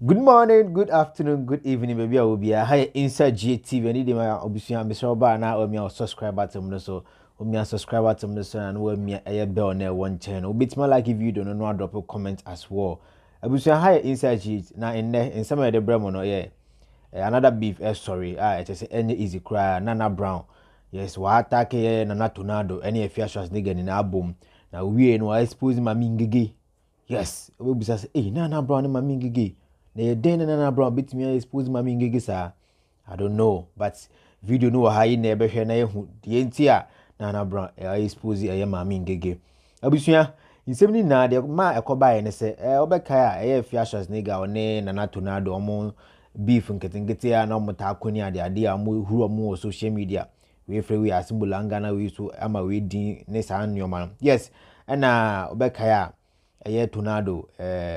Good morning, good afternoon, good evening, baby. I will be a high inside GTV. I need my obviously Mr. Obana or me or subscriber to me so me subscriber to me so and me a bell on one channel. Bit my like if you don't know drop a comment as well. I will say high inside GT now in some of the Bremon or yeah. Another beef sorry it is any easy cry Nana Brown. Yes, what attack Nana Tonardo any Afia Schwar nigga in album. Now we no expose Maame Ng3g3. Yes, we be say Nana Brown and Maame Ng3g3. Na ye den na Brown bit me expose Maame Ng3g3 sa. I don't know, but video no ha yi na ebe hwe na ye hu de ntia Nana Brown expose Maame Ng3g3. Abusua insem ni na de ma ekoba ye ne se obeka a Afia Schwar nigga one Nana Tonardo omo beef nkete ya na omo ta akoni ade amu huru omo social media we free we asimbulanga na we so ama we din ne sa nyoma. Yes, na obeka ya Tonardo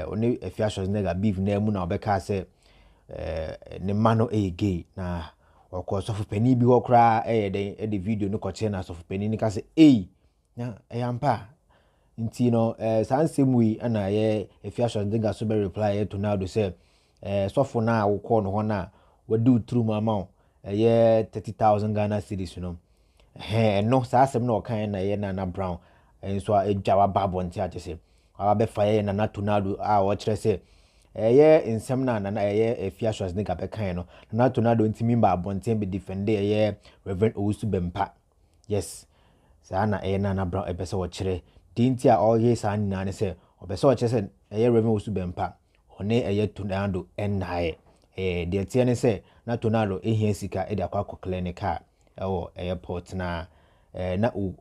oni Afia Schwar nigga beef na mu na obeka se ne mano gay na okọ sofu pani bi hokra de video no koche na sofu pani ni ka se na ampa nti no sansem na Afia Schwar nigga so be reply Tonardo say sofu na wokọ no ho na wadu true mama 30,000 Ghana cedis no no sa asem na okan na Nana Brown so ejawa babo nti atese abe fa Nana Tonardo o kire se nsem na Afia Schwar nigga be kan no Nana Tonardo ntimi ba abonten be defend Rev Owusu Bempah. Yes, sa na Nana Brown ebese wo kire dinti a oye sa nyina ne se obese wo kire se Rev Owusu Bempah one Tonardo enhae de tie ne se na Tonardo ehia sika de akwa clinical airport na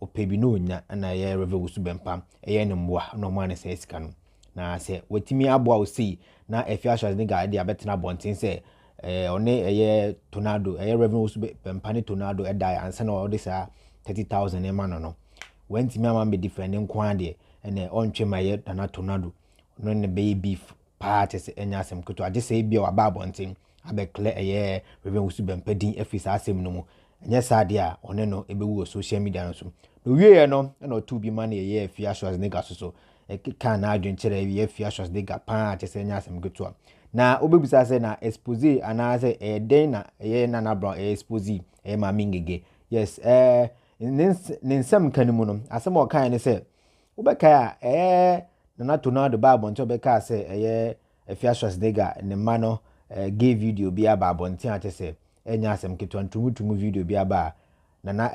opebi no nya na Rev Owusu Bempah ne mboa no ma ne se sika no na se wetimi aboa o sei na Afia Schwar nigga de abetena bonten se one Tonardo Rev Owusu Bempah ne Tonardo die ansa na o sa 30,000 e ma no wentimi ama be defend nkwa de ene ontwe maye Nana Tonardo no ne be beef parties enya asem keto age se bia wa babonten abekle Rev Owusu Bempah din afisa asem no mu enya sade a one no ebewu social media no so no wie no na otu bi ma na Afia Schwar nigga so ka na adwen kire Afia Schwar nigga pa age se enya asem keto na obebisa se na expose ana se den na Nana Brown expose Maame Ng3g3. Yes, ninsem kanimu no asem o kan ne se obeka Nana Tonardo babo nto beka se Afia Schwar nigga ne ma no gay video bi aba bonten atese enya asem keto ntumutumu video bi aba na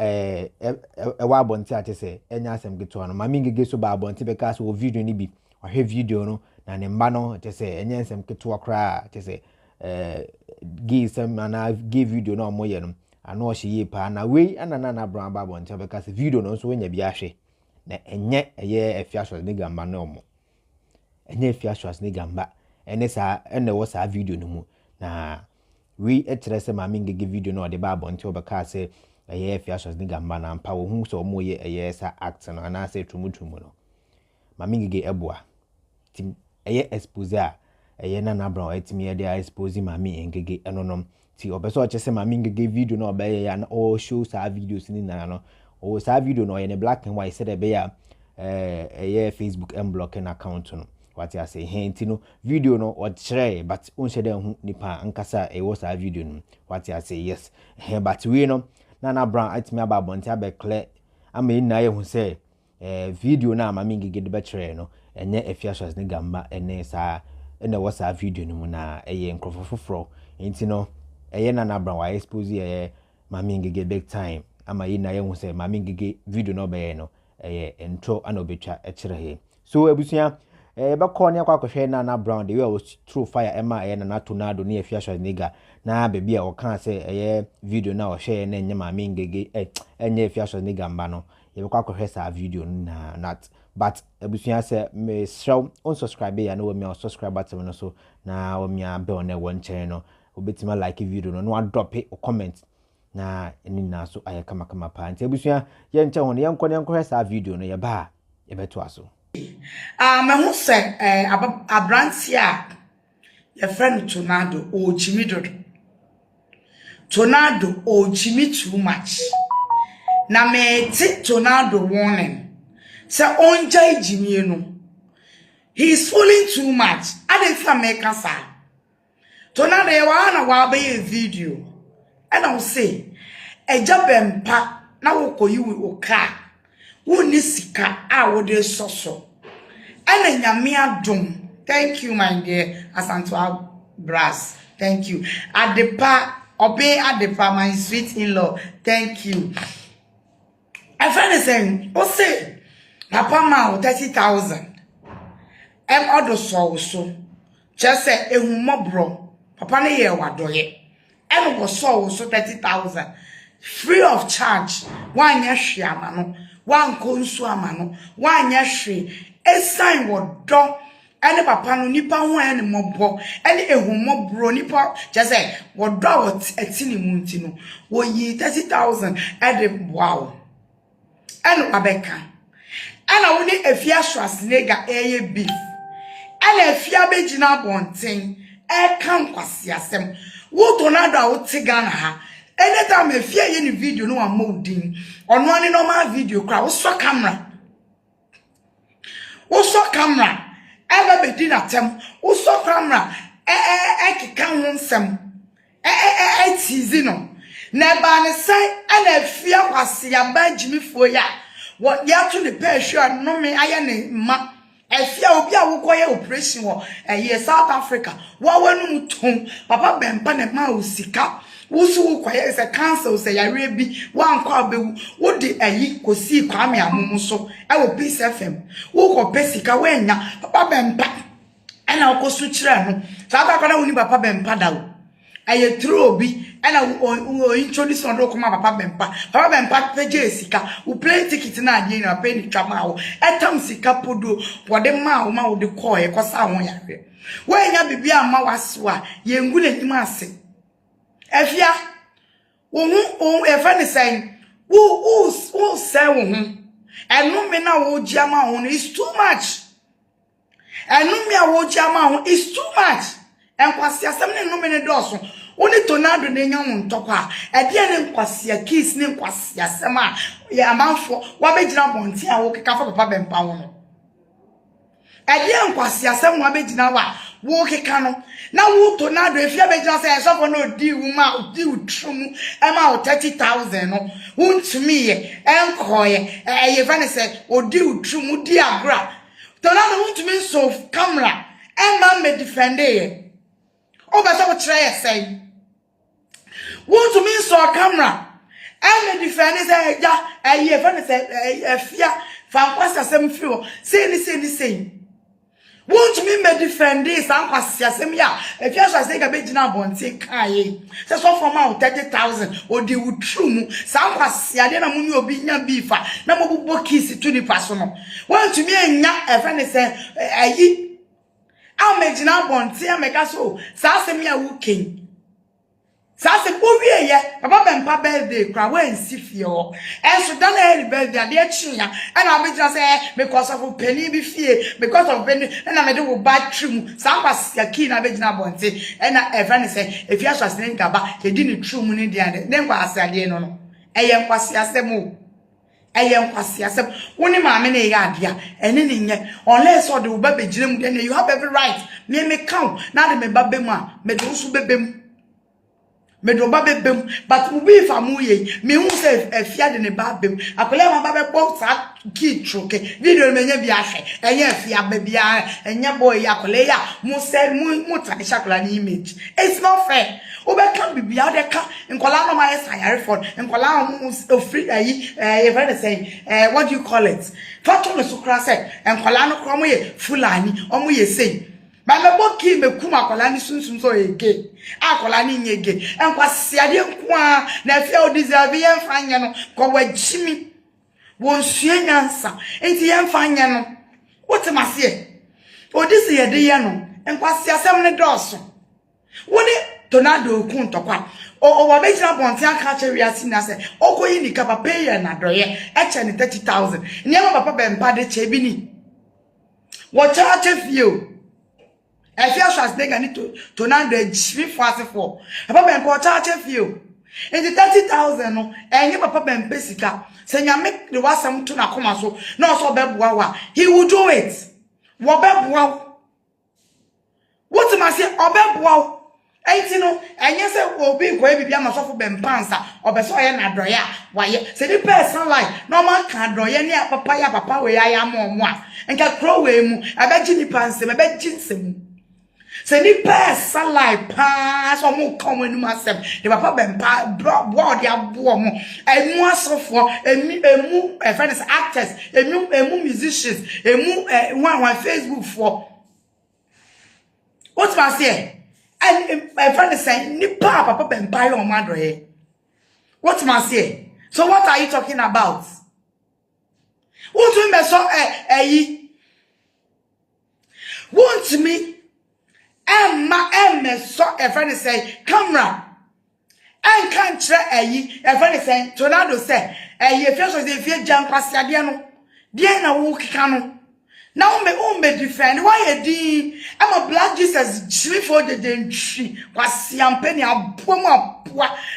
ewa bonten atese enya asem keto no Maame Ng3g3 so ba bonten beka se o video ni bi ohwe video no na ne ma no atese enya asem keto akra atese gay sem na gay video no omoye no ano ohye pa na we ana Nana Brown ba bonten beka se video no so nya bi ahwe na enye Afia Schwar nigga ma no omo enye Afia Schwar nigga mba ene sa ene wo sa video no mu na we etre se Maame Ng3g3 video no de ba bonte obeka se Afia Schwar nigga mba na mpa wo hu so mo ye sa act no ana se tumutumu no Maame Ng3g3 eboa tim expose a Nana Brown etimi de expose Maame Ng3g3 enonom ti obeso o chese Maame Ng3g3 video no be ya na o show sa videos ni na no o sa video no ye ne black and white said be ya Facebook unblocking account no what I say henti no video no o chere but unse de hu nipa ankasa e wo sa video no what I say yes but we no Nana Brown atimi aba bonte abe clear ama ina ye hu say video na Maame Ng3g3 be chere no enye Afia Schwar nigga mba ene sa ene wo sa video no mu na nkrofo foforo henti no Nana Brown wa expose Maame Ng3g3 big time ama ina ye hu say Maame Ng3g3 video no be no entro ana obetwa e chere he so abusia be call ne akwa hwe Nana Brown the way was through fire ema Nana Tonardo ne Afia Schwar nigga na baby a o kan say video na o hwe na enye Maame Ng3g3 enye Afia Schwar nigga mba no ye be kwa hwe sa video na not but abusia say me show unsubscribe ya no me subscribe button no so na o me bell na won chen no obetima like video no drop a comment na eni na so aye kama pa nti abusia ye nche ho ne ye nkọ sa video no ye ba ye beto aso me hu se abranti a ye friend Tonardo o jimi dodo Tonardo o jimi too much na me ti Tonardo warning se onja jimi no he is fooling too much I dey feel make asa Tonardo ye wana wa be video. And I'll say, Eja Bempah na woko yi wo ka. Wo ni sika a wo de soso. And nyame adom. Thank you, my dear Asantua Brass. Thank you. Adepa, obey Adepa, my sweet in-law. Thank you. I find saying, oh say, Papa ma 30,000. Other so. Just say, bro. Papa ne ye wadoye. Was so 30,000. Free of charge. One yashi amano. One konsu amano. One yashi. A sign what do. Any papa no nipa ho any mobo. Any ehumo bro nipa. Just say, what do what a tini muntino. Wo ye 30,000. Wow. And Abeka. And I only Afia Schwar beef. And Afia Bejina Bonting. Come kwasiasem. Wo Tonardo wo tigana ha. Anytime Afia any video no am molding. Or no any normal video crowd. Wo so camera. Wo so camera. Ever be dinner tem. Wo so camera. Kika wonsem. Teasing no. Neba ne say and Afia kwasia ba jimi fo ya. What ya to the pay sure no me aye ne ma. Afia obi a wo koye operation wo South Africa. Wa wanu mutom Papa Bempah ne ma osika. Wo su wo koye se cancer se yare bi wa nkwa abewu wo de kosi kwame amumu so wo Peace FM. Wo ko pesika wa nya Papa Bempah ana wo kosu kire no. South Africa na woni Papa Bempah dawo. Aye true obi and I introduce on Rokuma Papa Bempah. Papa Bempah peje sika. We play ticket na adi na pay ni tramao. Etam sika podo. Wade ma wo de call e kosa won yare. We nya bibia ma waswa. Ye ngu na nyima ase. Afia wo e fa ne saying wo say wo hu. Enu me na wo jiama ho is too much. Enu me a wo jiama ho is too much. Enkwasi asem ne no me ne doso. Oni Tonardo ne nya won tokwa e de ne nkwasi kiss ne nkwasi asem a ya amanfo wa begina bonti a wo keka fa Papa Bempah wo no e de nkwasi asem wa begina wa wo keka no na wo Tonardo efia begina say so for no di wu ma di utrum e ma 30,000 no wuntumi ye enkoye ye fa ne say odi utrum di agra Tonardo wuntumi so camera e ma me defend ye o ba so try say want to mean so camera and the defender say ja ye fa say Afia fa kwasa asem fio say want to mean me defend this and kwasa asem ya Afia so say ga begina bonte kai say so for ma 30,000 o de utrum sa kwasa de na munyi obi nya bifa na mo bubo kiss to the person want to mean nya e fa say ayi a megina bonte ameka so sa asem ya wu ken Sase bowie ye Papa Bempah birthday kra we nsifie ho enso dan na birthday ade achi ya and abegina say because of penny bi fie because of penny na me de wo battery mu sa kwasa ki na abegina bonte na even say Afia Schwar ne ngaba ye di ne true mu ne dia ne kwasa ade no no eye nkwasi asem o eye nkwasi asem woni maame na ye ade a ene ne nye unless o de wo ba begina mu then you have every right me count na de me ba be mu a me do so bebem me do ba bebem but mu bi fa mu ye me hu se Afia de ne ba bem akola ma ba be box sa ki troke video me nya bi ahwe enye Afia ba bia enye boy akola ya mu se mu tradition akola ni image it's not fair o be kan bibia de ka nkola no ma yes ayare for nkola mu free you very say what do you call it fato le sukra say nkola no kro mo ye fulani o mo ye say ba me boki me kuma akola ni sunsun so ege akola ni nyege enkwasi ade nkoa na Afia o deserve ye mfanya no ko wajimi wonsue nyansa enti ye mfanya no wotemase odisi ye de ye no enkwasi asem ne doso woni Tonardo kun tokwa o wa bejina bonti aka chewi asina se okoyi ni kapa pay ye na doye eche ni 30,000 niam Papa Bempah de chebi ni wo cha fio Afia Schwar ni Tonardo jimi fase for Papa Bempah cha fio in the 30,000 no enye Papa Bempah sika se nyame de wasam to na koma so na so beboa wa he will do it wo beboa what ma say obeboa Enti no enye se obi ko bibia masofo bempansa obeso ye na doye waye se ni personal life no man kan doye ni papa we ya mo a enka kro we mu abeji ni panse abeji nsem se ni personal life pa so mo kom enu asem de papa bempa board ya bo mo enu asofo emu friends actors emu musicians emu one Facebook for what must say. And my friend is saying, Nipa papa bempire on madre. What must say? So what are you talking about? Won't we me so won't me so a friend is saying camera and can't try a friend is saying Tonardo say if you so if you jump past no na wo kika now me defend why di I'm a black Jesus for the tree was yampeni aboma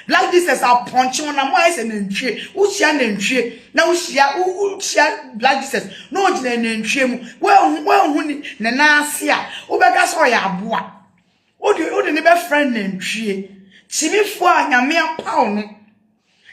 black Jesus are punching on a mice and tree usia tree now usia black Jesus no jina tree well huni na nasia ubeka so ya aboa odi ne be friend na tree chimifo anyame apaw no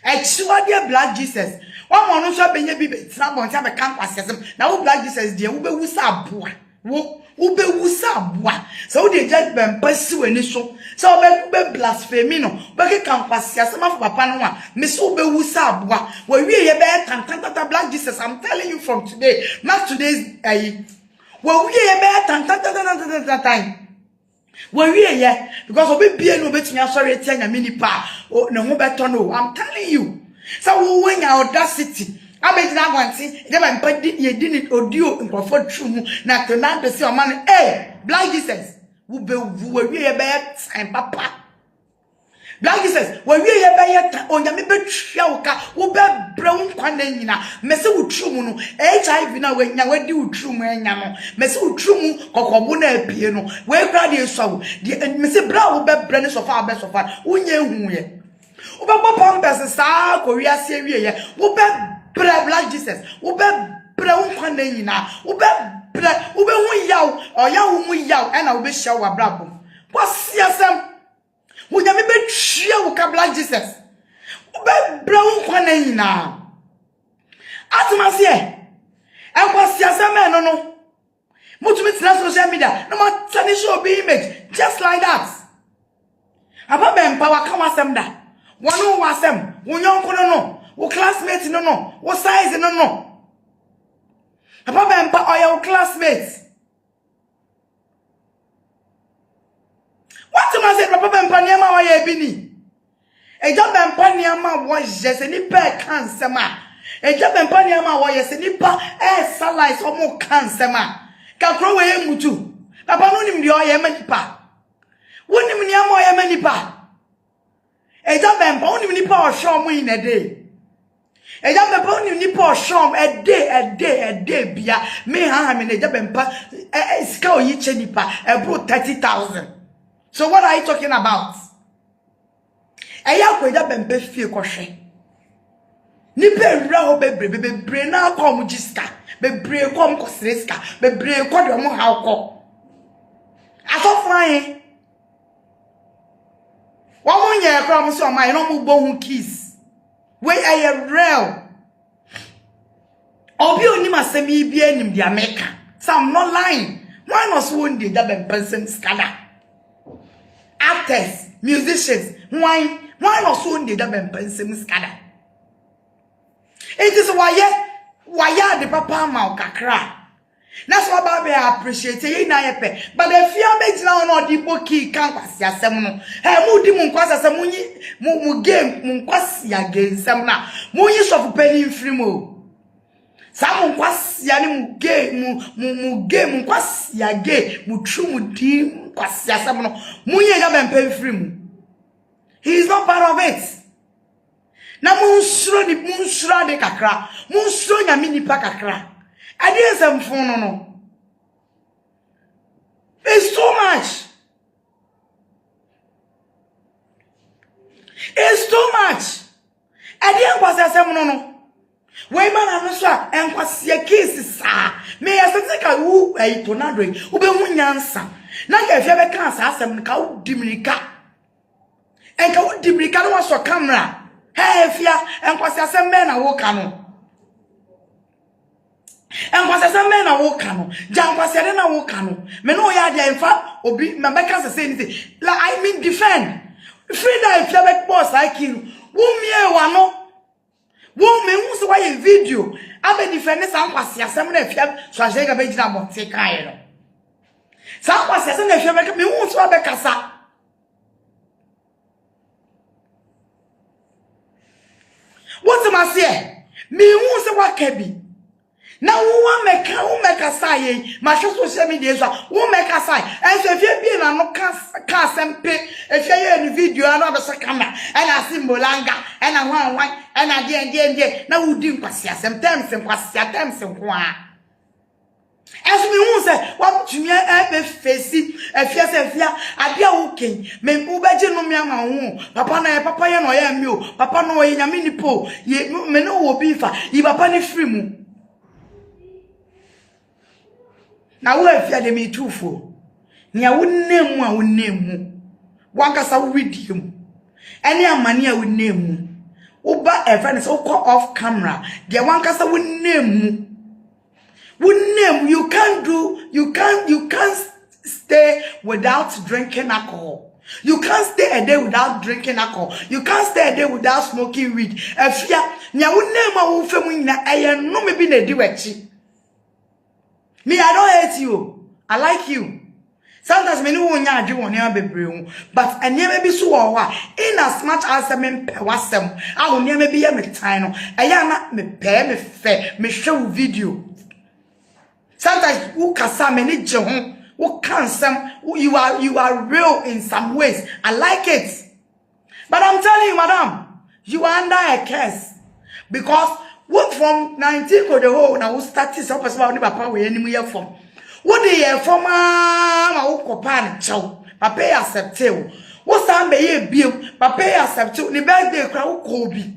echiwade black Jesus one more no so benye bi betra bon ta be kan kwasesem na wo black Jesus die wo be wusa aboa wo be wusa aboa so wo de judge Bempah si wani so so be blasphemy no be kan kwasesem afọ papa no a me so be wusa aboa wo wie ye be tantanta black Jesus I'm telling you from today not today's wo wie ye be tantanta time wo wie ye because obi bie no betumi asori etia nya mini pa ne ho beto no I'm telling you. So when your audacity, I bet that one thing, they might put you didn't audio in comfort room, not to not to see a man, black Jesus, who be a bad and papa. Black Jesus, when we are by on your maybe shoka, who be brown quandena, Messu Trumu, HIV now when you do true man, Messu Trumu, Cocobuna piano, where crowd is so, the Mr. Brown will be brandis of our best of our, who Uba Pampers sa Korea serie ube black Jesus ube brown kwanena ube hu yaw oya hu yaw na ube shaw abrabo kwasiasem wunya me betria wo ka black Jesus ube brown kwanena atmase e kwasiasem no mutumi tina social media no ma tani show be image just like that aba Bempah wakawasem da one who was them, one young no, who classmates no, what size no. Papa Bempah or your classmates. What am I saying, Papa Bempah Niama or ye bini? A job Bempah Niama was just any pair cancer ma. A job Bempah Niama was yes any pa sallies or more cancer ma. Can crow away mutu. Papa no him the oil yemenipa. Wouldn't him Niama or yemenipa. Eja Bempah oni nipa oshom in a day. Eja Bempah oni nipa oshom a day bia me ha me Eja Bempah ska oyiche nipa bro 30,000. So what are you talking about? Eya ko Eja Bempah fie kohwe. Nipa ewura ho bebre na kom giska, bebre kom kosreska, bebre ko de mo ha ko. Asofran one year from so my no mo kiss. Where I real. Obi oni masemi bi anim dia meka. So I'm not lying. Why not so one day that person scandal? Actors, musicians, why not so one day that person scandal? It is why the papa ma kakra. That's what Baby appreciate you na yepe. But if you make now no di boki kan kwasi asem no. Mu di mu kwasi asem mu game mu kwasi again sem na. Mu yi sofu penny free mo. Sa mu kwasi ani mu game mu game mu kwasi again mu tru mu di kwasi asem no. Mu yi Eja Bempah free mu. He is not part of it. Na mu nsuro de kakra. Mu nsuro nyame nipa kakra. I didn't say phone no. It's too much. It's too much. I didn't say no. When man anuswa enkwase case sa. Me yaseteka wu Tonardo. Ube hu nyansa. Na ka fia be kan sa asem ka wu dimirika. enka wo di mirika no so camera hey Afia enkwase asem me na wo ka no enkwase asem me na wo ka no jankwase de na wo ka no me no ya dia emfa obi me beka say anything like I mean defend Frida Afia back boss like you wo mie wa no wo me hu so why video abe defend sa nkwase asem na Afia so ajega be gina mo te kan no sa nkwase asem na Afia back me hu so abe kasa what am I say? Me who say what can be? Now who make a say? My social media is who make a say? And so if you be no cast and pay, if you hear the video, I know the camera, and I see Molanga, and I want and I did. Now who do pass sometimes and pass and one. As we won't say, what to me, I face it, if you say, I be okay. Me ubeje no me papa na papa ye no ya mi papa no ye nyame ni po ye me no wo bi fa yi papa ni free mu na wo afia de me tufo nia wo nemu a wo nemu wankasa wo video mu ene amane a wo nemu wo ba e friend so call off camera de wankasa wo nemu you can't stay without drinking alcohol. You can't stay a day without drinking alcohol. You can't stay a day without smoking weed. Afia, nya wo name a wo femu nyina eye no me bi na di wachi. Me I don't hate you. I like you. Sometimes me no nya adwe won ya bebre hu, but anya bi so wo ha in as much as me pe wasem. A wo nya bi ye me tan no. Eye na me pe me fe, me hwe video. Sometimes who kasa many jehon who can some you are real in some ways. I like it. But I'm telling you, madam, you are under a curse. Because what from 19 ko the whole now started so person about papa we any year from. What the year from ma wo kopa chow. Papa accept you. What time be ye bill papa accept you. Ni birthday kra wo ko bi.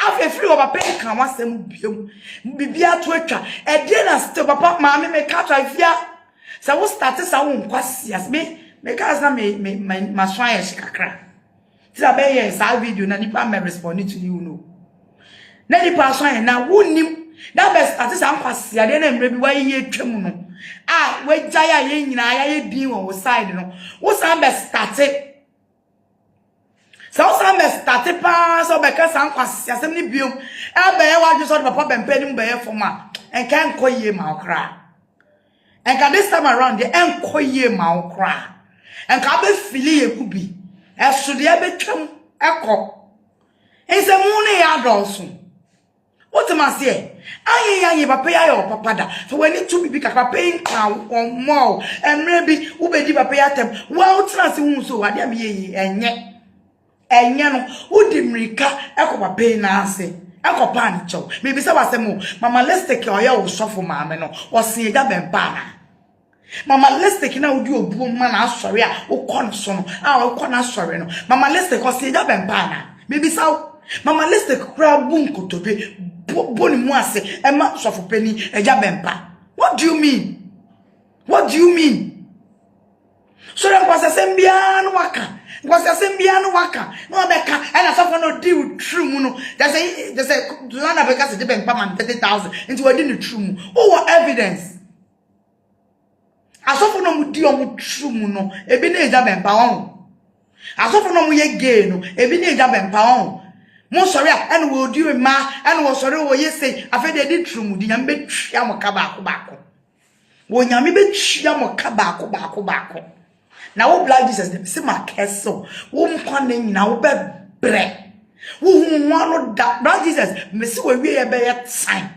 After free over pay can was some bibia to etwa e dey na still papa maame me ka twa fia so we start sa won kwasi as me ka na me so aye kakra ti da be ye sa video na nipa me respond to you no na nipa so aye na wonim na be start sa kwasi ade na mre bi wa ye twam no we jaya ye nyina ya ye bin wo side no wo sa be start so some started pass or because I'm asem ni biom e be wa ju so papa Bempah ni be for ma en kan koye ma okra en ka this time around the en koye ma okra en ka be fili ye kubi e so de be twam ekọ ense mu ne ya donso what am say aye papa ya yo papa da so when it to be papa paying kan on more emre bi wo be di papa ya tem wa utra se hu so ade am ye enye no udi mrika ekopa pay na ase ekopa ni chow me bi se wasem mama listic oye wo sofo maame no wose eja Bempah na mama listic na udi obuo ma na asori a wo kon so no a wo kon asori no mama listic wose eja Bempah na me bi sa mama listic kura bu nkotobe boni mu ase e ma sofo pani eja Bempah. What do you mean so dem kwase sembia no waka because asembia no waka no beka and asofo no di true mu no they say Lana beka se Bempah man 30,000 into we di no true mu what evidence asofo no mu di o mu true mu no ebi na eja Bempah won asofo no mu ye gay no ebi na eja Bempah won mo sorry and we di ma and we sorry we say afa de di true mu di nyam be twa mo ka baako wo nyam be twa mo ka baako na wo black Jesus se ma keso wo mkwa na nyina wo be bre wo hu no da black Jesus me se we wie be ye time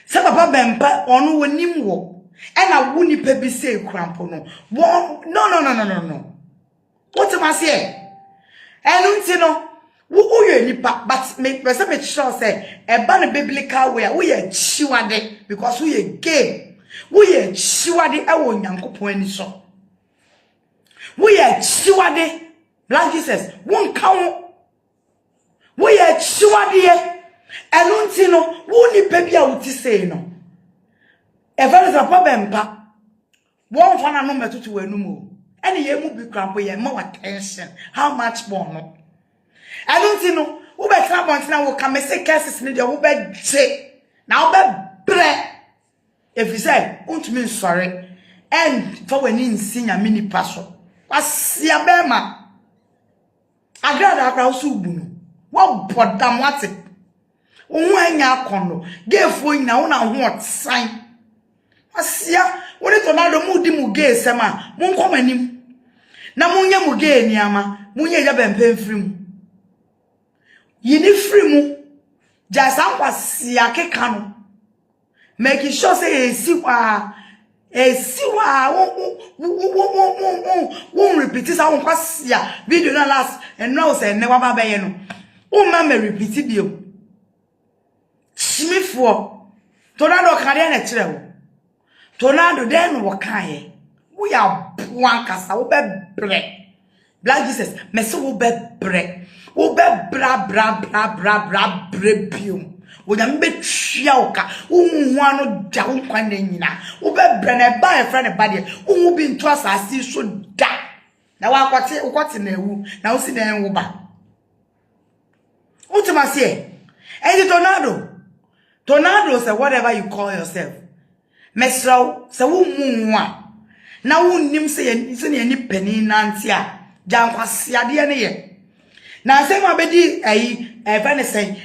se papa Bempah onu wonim wo e na wo nipa bi se krampo no no what am I say enu nti no wo ye nipa but me se me sure say e ba na biblical way wo ye chiwade because wo ye gay wo ye chiwade e wo Nyankopon ani so we are chiwade black Jesus won kan we are chiwade enunti no wo ni pa bia wo ti sei no e very papa Bempah won fa na no metutu wanu mu Any ye move be cramp ye more attention. How much more no? I don't know. Who be cramp on now will come and say cases need your be say. Now be bre. If you say, won't mean sorry. And for when in senior mini pastor. Was ya bema. Agrada akausu bunu. What bodam what it? Unwanya kono. Give we na una what sign. Asia, when it Tonardo mudi muge sema, mun come anim. Na munye muge niama, munye ya bempe free. Yini free mu. Jasa kwasia ke kanu. Make sure say esiwa won repeat sa won kwasia video na last and now say never ba be no. O ma me repeat bio. Shimifo. Tonardo kan dey na kire wo. Tonardo den wo kan ye. We are one kasa wo be bre. Black Jesus, me so wo be bre. Wo be bra bre bio. Wo ya mbe twia oka. Wo hu ano da wo kwan na nyina. Wo be bre na ba e friend ba de. Wo bi nto asase so da. Na wa kwate na ewu. Na wo si na enwo ba. Ultima say, and Tonardo say whatever you call yourself. Mesro say wo munwa. Na wo nim say ni penny nantia. Jan kwase ade ne ye. Na say ma bedi even say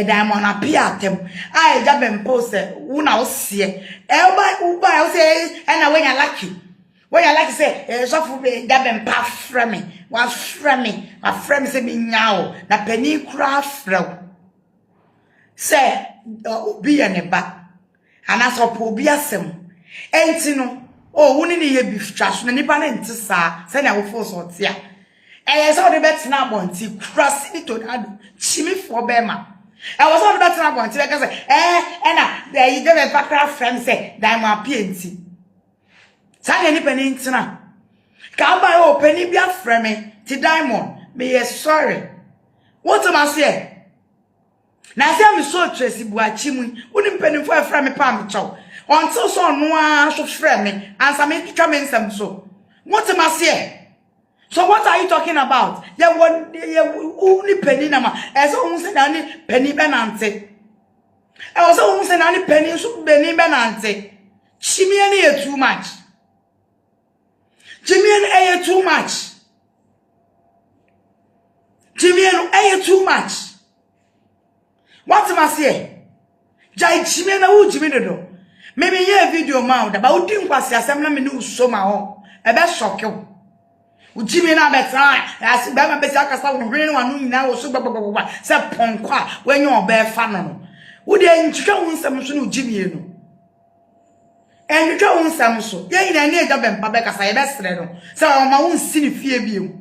diamond appear tem. I ja bempo say wo na wo se. Uba wo say na when you lucky. When you like say so for da bempa frame. Was frame. A frame say me nyao. Na penny kra frau. Say obi aneba. Anaso po obi asem. Enti no oh woni ne ye bi twaso na nipa na nti sa say na wo fo so tia. So the bet na bonti cross ni Tonardo chimi for bema. Was all the bet na bonti like say na there you give a background friend say diamond pnt. Say any penny ntina. Ka ba o penny bia frame ti diamond me yes sorry. What am I say? Na say me so tracy buachi mu woni penny for frame pam chow. Until so no so frame answer me twa me nsem so. What am I say? So what are you talking about? Yeah, only penny nama. As almost any penny benante. I was almost any penny so penny benante. Chimian too much. Chimian too much. Chimian too much. What am I say? Jai chimian who jimido. Maybe ye video mount about doing what assembly me no so my own. A best shock you. Ujimi na betra as be ma besi akasa wo hwene no anu nyina wo so gbagbagbagba se ponkwa wenye obe fa no wo de ntwa wo nsam so no ujimi enu ntwa wo nsam so ye nyina ne eja bempa be kasa ye be sere no se wo ma wo nsi ni fie biem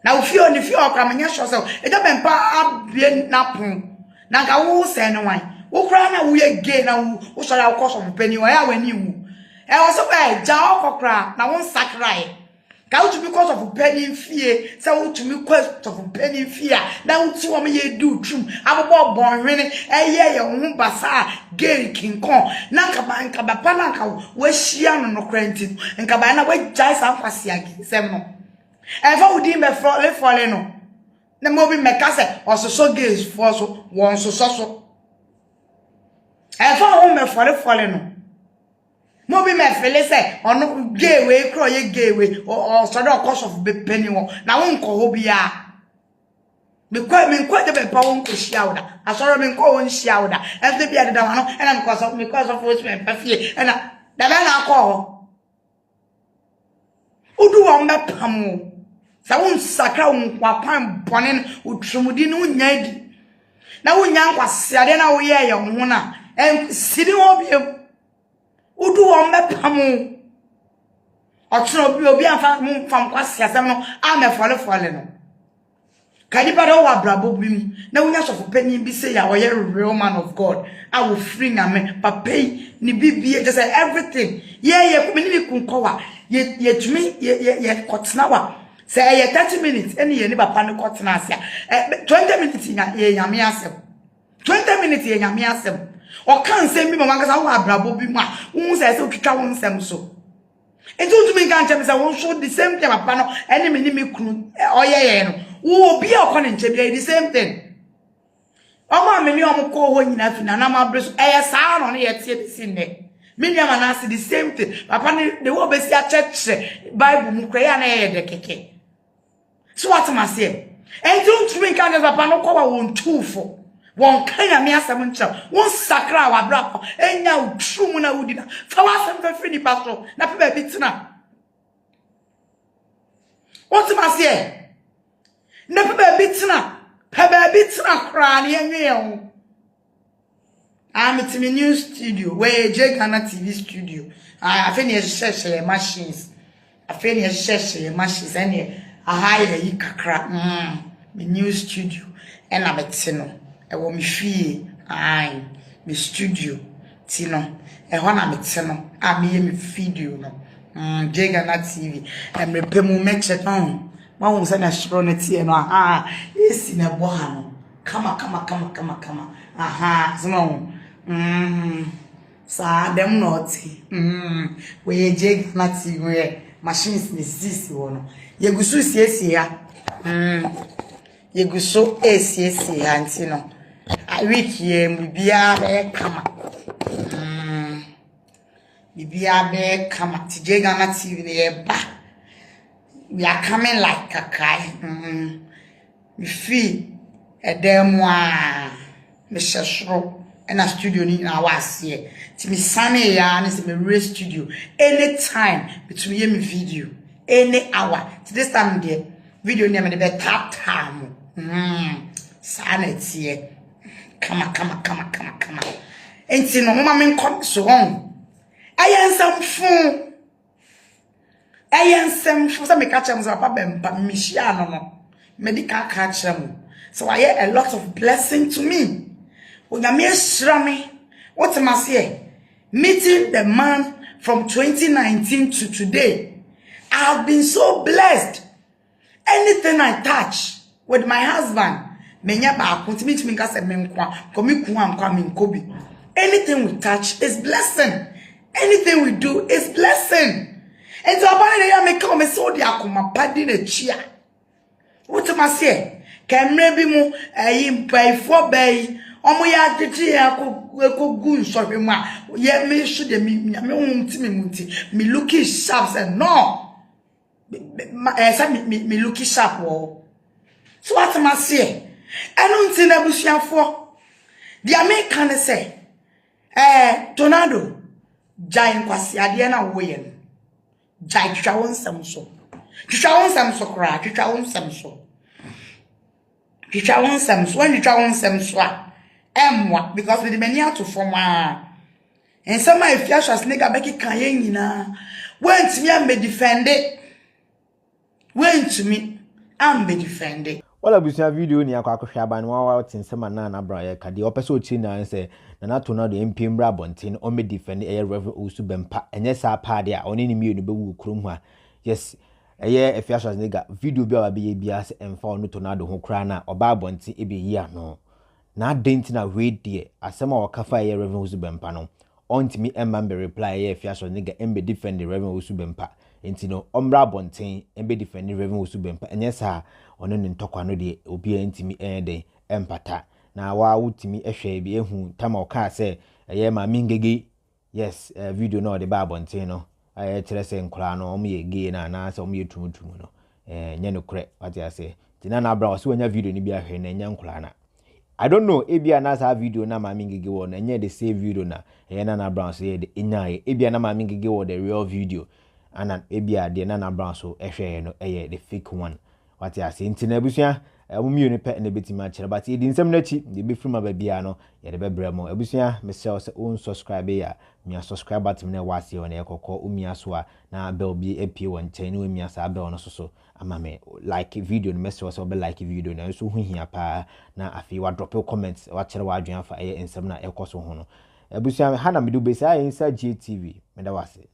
na wo fie oni fie okra manya sho se eja bempa abie na pon na ga wo se no wan wo kra na wo ye gay na wo so ya wo so mpani wo ya wani wu wo so ja okokra na wo nsakrai. Go to because of penny fear, so to me quest of penny fear. Now to what me do trim. I'm about born winning a year on Bassa, Gary King Kong, Nankaban Kabapanaka, where she on no cranting, and Cabana wait just out for Siaki, Seminole. And for Udim Faleno. The movie Macassa also so gay for so one so. And for home for the Faleno. Mobi me fele say ono gay way kro ye gay way or so the cost of be penny won na won ko ho bia me kwa de be pa won ko shiawda asoro me ko won shiawda e de bia de da no e na because of which me pa fie e na da be na ko ho udu won be pam sa won sakra won kwa pan bonen utrumudi no nya di na won nya kwasiade na wo ye ho na en sidi wo bia Udu wombe pamu. Otuno obi anfa fam kwase asem no ame fole no. Kadipa do wa brabo bim na wonya sofo pani bi say ya oye real man of God. I will free na me papa ni bibie just everything. Ye kumini kunkowa. Ye tumi ye kotna wa. Say ye 30 minutes eni ye ni papa no kotna asia. 20 minutes ye nyame asem. 20 minutes ye nyame asem. O kan se mi mama kasa wo abrabo bi mu a wo se o twitwa wo nsem so Enti untumi kan chem say won show the same thing papa no ene me ni me kunu oyeye no wo obi akọ ne nche bia the same thing. Omo me ni omo ko ho nyina fi na na ma breso saa no ne ye tie bi sin ne. Me ni ama na see the same thing. Papa ne the wo be si a church Bible mu kra ya na ye de keke. So what am I say? Enti untumi kan chem papa no ko wa won tufo. Won kanya me asem nkyerɛ won sakra wa brako enya utrum na wudi na fa wasem fa firi ni paso na pe ba bitina what ma se na pe ba bitina kra na yenwe ho I'm at my new studio where Ghana TV studio I finish share machines and I hire yi kakra my new studio and I'm at no I want me fee, aye, me studio, tino. I want me tino. I me video no. Ghana TV. And me pe mu make it on. Ma won say na shro na tie no. Esi na bo ha no. Kama. Aha, so sa dem naughty. We Ghana TV we machines ni sisi wono. Yegusu siesie ya. Yegusu siesie ya ntino. I week ye bibia be kama. Bibia be kama. TJ Ghana TV ne ba. We are coming like a kai. We feel a demwa. Me shashro. And a studio ni na was here. Ti me sane ya ni se me re studio. Anytime between ye me video. Any hour. To this time there. Video ni me be tap time. Sane tie. Kama. Enti no mama men come so on. Ayensam fun say me catch am so papa Bempah me share no. Medical catch am. So I hear a lot of blessing to me. When you me shira me, what am I say? Meeting the man from 2019 to today. I have been so blessed. Anything I touch with my husband, anything we touch is blessing. Anything we do is blessing. And so I make come so the akuma padi ne chia. What am I say? Can maybe mo pay for bay. Omo ya tete ya ko gun so ma. Ye me should me me looking sharp say no. Me looking sharp wo. So what am I say? I don't think that was for the American say, Tonardo, giant quasi adiana way. Giant shawon samso. Shawon samso cry, shawon samso. Shawon samso, when you shawon samso, what because with the many out to form and some my Afia Schwar nigga Becky Kayena went to me and be defended. Went to me and be defended. Wala busia video ni akwa aba no wa tinsema Naana bra ye kade opeso ochi na se na Tonardo MP mbra bonten o me defend Rev Owusu Bempah enye sa paade a oni ni mienu bewu krom ho a yes Afia Schwar nigga video bi a be bia se emfa ono Tonardo ho kra na oba bonten e be yi ano na dent na we de asema o kafa Rev Owusu Bempah no ontimi emma be reply Afia Schwar nigga embe defend Rev Owusu Bempah enti no ombra bonten embe defend Rev Owusu Bempah enye sa ono ne ntokwa no de obi antimi den empata na wa wutimi ehwe bi ehu tama oka se Maame Ng3g3 yes video no de ba bonten no kire se nkora no omo ye gay na se omo ye tumutumu no nye no kure wati ase tina na bra so nya video ni bi ahwe na nya nkora na I don't know ebia na sa video na Maame Ng3g3 wo na nye the same video na Naana Brown so ye de nya ebia na Maame Ng3g3 wo the real video ana ebia de Naana Brown so ehwe no the fake one what ya say ntina abusua omumie ne pe ne betima kire but edi nsem na chi de be frima ba bia no ye de bebre mo abusua mesel se on subscribe ya mi subscribe button ne wase on ekoko umia so a na bell bi apie won chen ne umia sa bell no so ama me like video no mesel se be like video na so hu hia pa na afi wa drop comments wa kire wa adwan fa nsem na ekoso ho no abusua hana me do be say inside GTV me da wase